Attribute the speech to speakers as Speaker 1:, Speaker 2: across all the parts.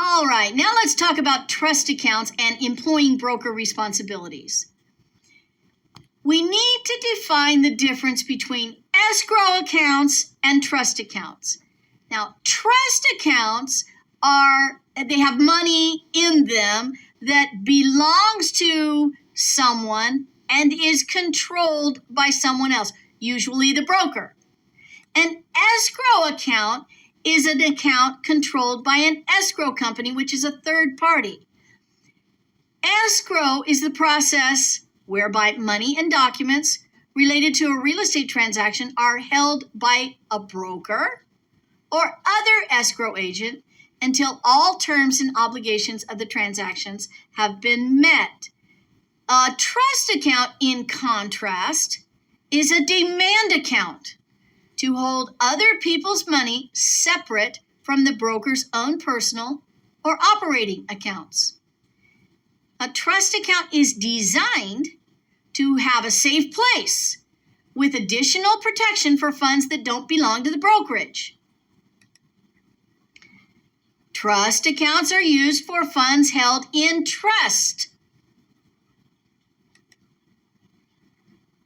Speaker 1: All right, now let's talk about trust accounts and employing broker responsibilities. We need to define the difference between escrow accounts and trust accounts. Now, trust accounts they have money in them that belongs to someone and is controlled by someone else, usually the broker. An escrow account is an account controlled by an escrow company, which is a third party. Escrow is the process whereby money and documents related to a real estate transaction are held by a broker or other escrow agent until all terms and obligations of the transactions have been met. A trust account, in contrast, is a demand account to hold other people's money separate from the broker's own personal or operating accounts. A trust account is designed to have a safe place with additional protection for funds that don't belong to the brokerage. Trust accounts are used for funds held in trust,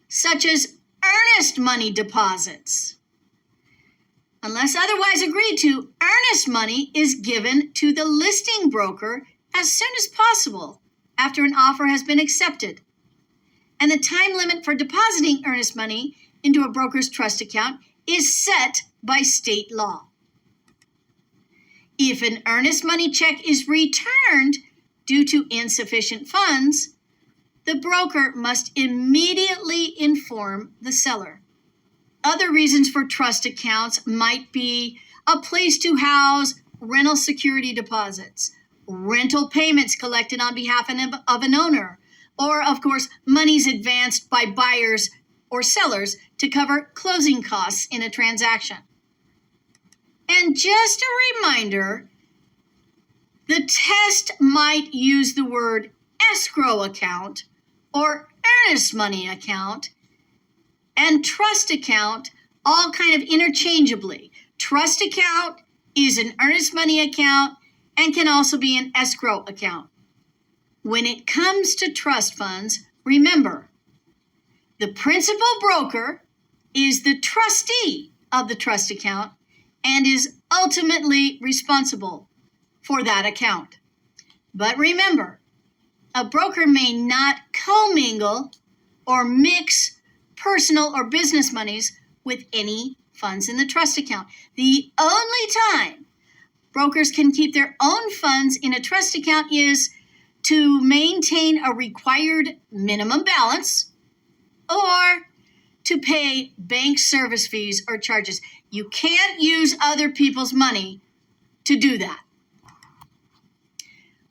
Speaker 1: such as earnest money deposits. Unless otherwise agreed to, earnest money is given to the listing broker as soon as possible after an offer has been accepted. And the time limit for depositing earnest money into a broker's trust account is set by state law. If an earnest money check is returned due to insufficient funds, the broker must immediately inform the seller. Other reasons for trust accounts might be a place to house rental security deposits, rental payments collected on behalf of an owner, or, of course, monies advanced by buyers or sellers to cover closing costs in a transaction. And just a reminder, the test might use the word escrow account or earnest money account and trust account all kind of interchangeably. Trust account is an earnest money account and can also be an escrow account. When it comes to trust funds, remember, the principal broker is the trustee of the trust account and is ultimately responsible for that account. But remember, a broker may not commingle or mix personal or business monies with any funds in the trust account. The only time brokers can keep their own funds in a trust account is to maintain a required minimum balance or to pay bank service fees or charges. You can't use other people's money to do that.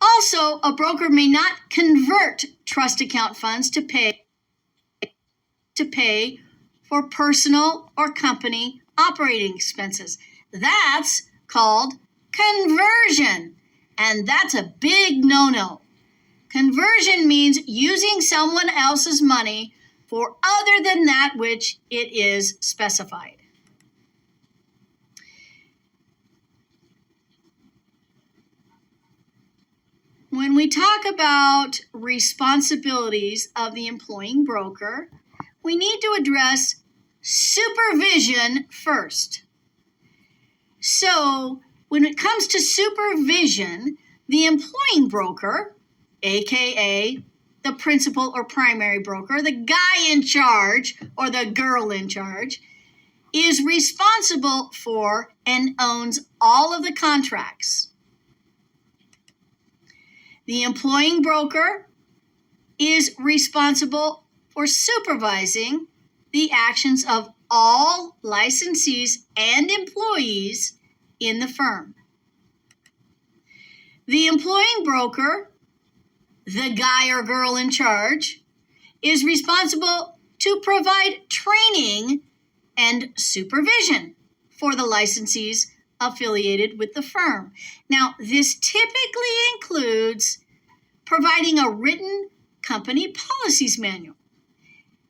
Speaker 1: Also, a broker may not convert trust account funds to pay for personal or company operating expenses. That's called conversion, and that's a big no-no. Conversion means using someone else's money for other than that which it is specified. When we talk about responsibilities of the employing broker, we need to address supervision first. So, when it comes to supervision, the employing broker, aka the principal or primary broker, the guy in charge or the girl in charge, is responsible for and owns all of the contracts. The employing broker is responsible for supervising the actions of all licensees and employees in the firm. The employing broker, the guy or girl in charge, is responsible to provide training and supervision for the licensees affiliated with the firm. Now, this typically includes providing a written company policies manual.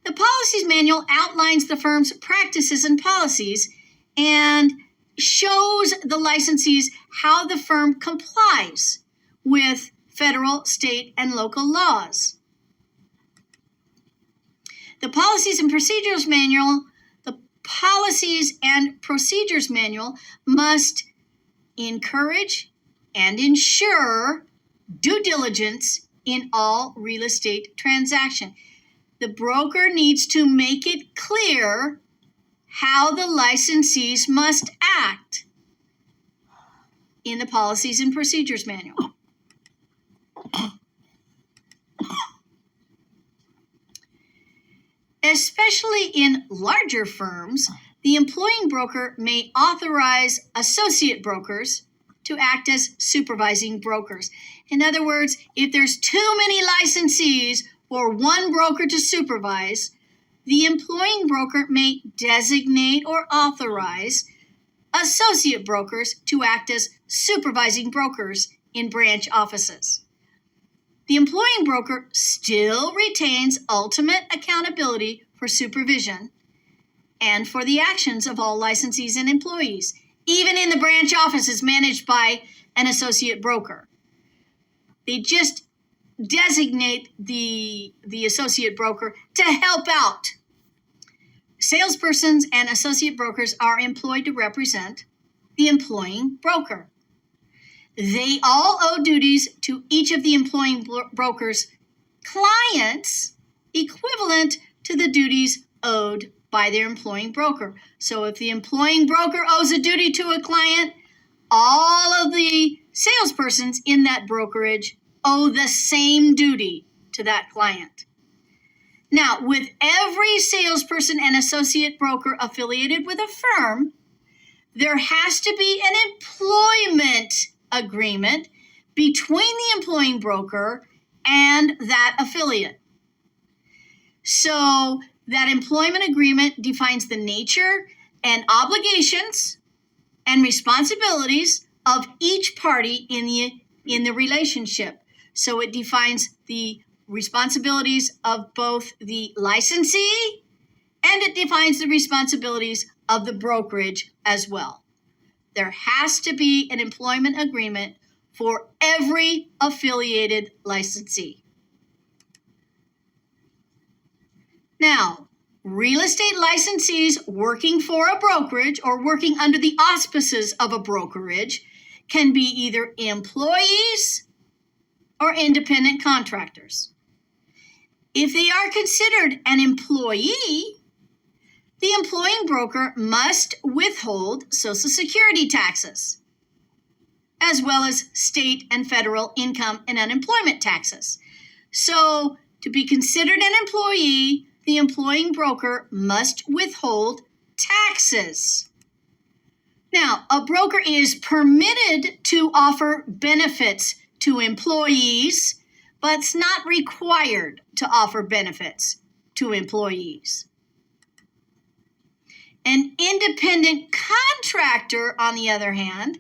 Speaker 1: The policies manual outlines the firm's practices and policies and shows the licensees how the firm complies with federal, state, and local laws. The Policies and Procedures Manual must encourage and ensure due diligence in all real estate transaction. The broker needs to make it clear how the licensees must act in the Policies and Procedures Manual. Especially in larger firms, the employing broker may authorize associate brokers to act as supervising brokers. In other words, if there's too many licensees for one broker to supervise, the employing broker may designate or authorize associate brokers to act as supervising brokers in branch offices. The employing broker still retains ultimate accountability for supervision and for the actions of all licensees and employees, even in the branch offices managed by an associate broker. They just designate the associate broker to help out. Salespersons and associate brokers are employed to represent the employing broker. They all owe duties to each of the employing broker's clients equivalent to the duties owed by their employing broker. So if the employing broker owes a duty to a client, all of the salespersons in that brokerage owe the same duty to that client. Now, with every salesperson and associate broker affiliated with a firm, there has to be an employment agreement between the employing broker and that affiliate. So that employment agreement defines the nature and obligations and responsibilities of each party in the relationship. So it defines the responsibilities of both the licensee and it defines the responsibilities of the brokerage as well. There has to be an employment agreement for every affiliated licensee. Now, real estate licensees working for a brokerage or working under the auspices of a brokerage can be either employees or independent contractors. If they are considered an employee, the employing broker must withhold Social Security taxes, as well as state and federal income and unemployment taxes. So, to be considered an employee, the employing broker must withhold taxes. Now, a broker is permitted to offer benefits to employees, but it's not required to offer benefits to employees. An independent contractor, on the other hand,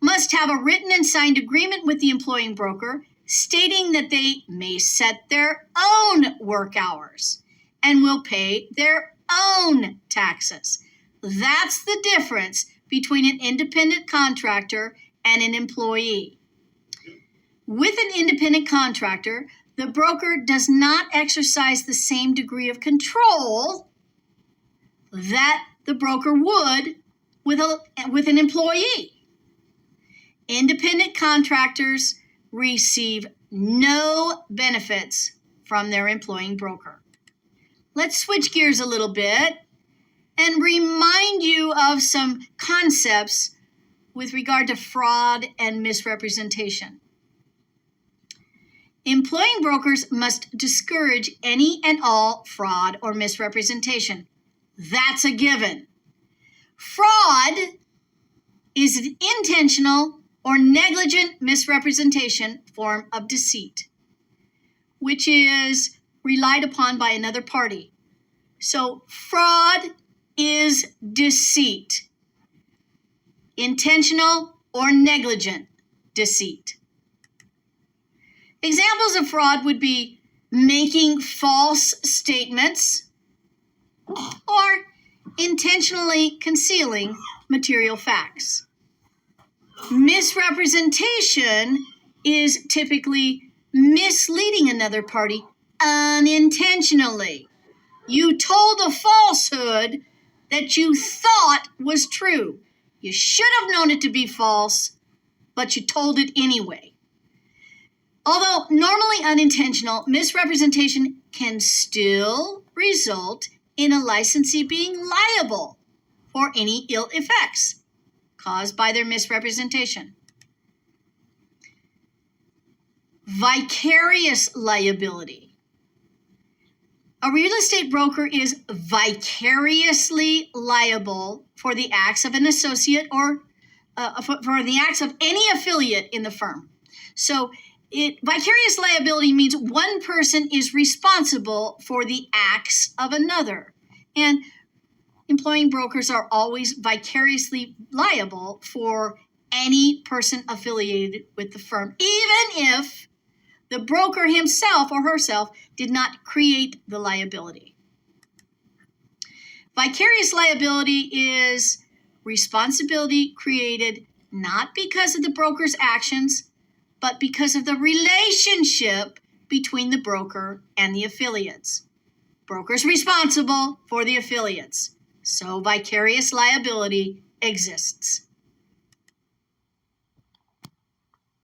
Speaker 1: must have a written and signed agreement with the employing broker stating that they may set their own work hours and will pay their own taxes. That's the difference between an independent contractor and an employee. With an independent contractor, the broker does not exercise the same degree of control that the broker would with an employee. Independent contractors receive no benefits from their employing broker. Let's switch gears a little bit and remind you of some concepts with regard to fraud and misrepresentation. Employing brokers must discourage any and all fraud or misrepresentation. That's a given. Fraud is an intentional or negligent misrepresentation form of deceit, which is relied upon by another party. So fraud is deceit, intentional or negligent deceit. Examples of fraud would be making false statements or intentionally concealing material facts. Misrepresentation is typically misleading another party unintentionally. You told a falsehood that you thought was true. You should have known it to be false, but you told it anyway. Although normally unintentional, misrepresentation can still result in a licensee being liable for any ill effects caused by their misrepresentation. Vicarious liability. A real estate broker is vicariously liable for the acts of an associate or for the acts of any affiliate in the firm. So vicarious liability means one person is responsible for the acts of another. And employing brokers are always vicariously liable for any person affiliated with the firm, even if the broker himself or herself did not create the liability. Vicarious liability is responsibility created not because of the broker's actions, but because of the relationship between the broker and the affiliates. Broker's responsible for the affiliates, so vicarious liability exists.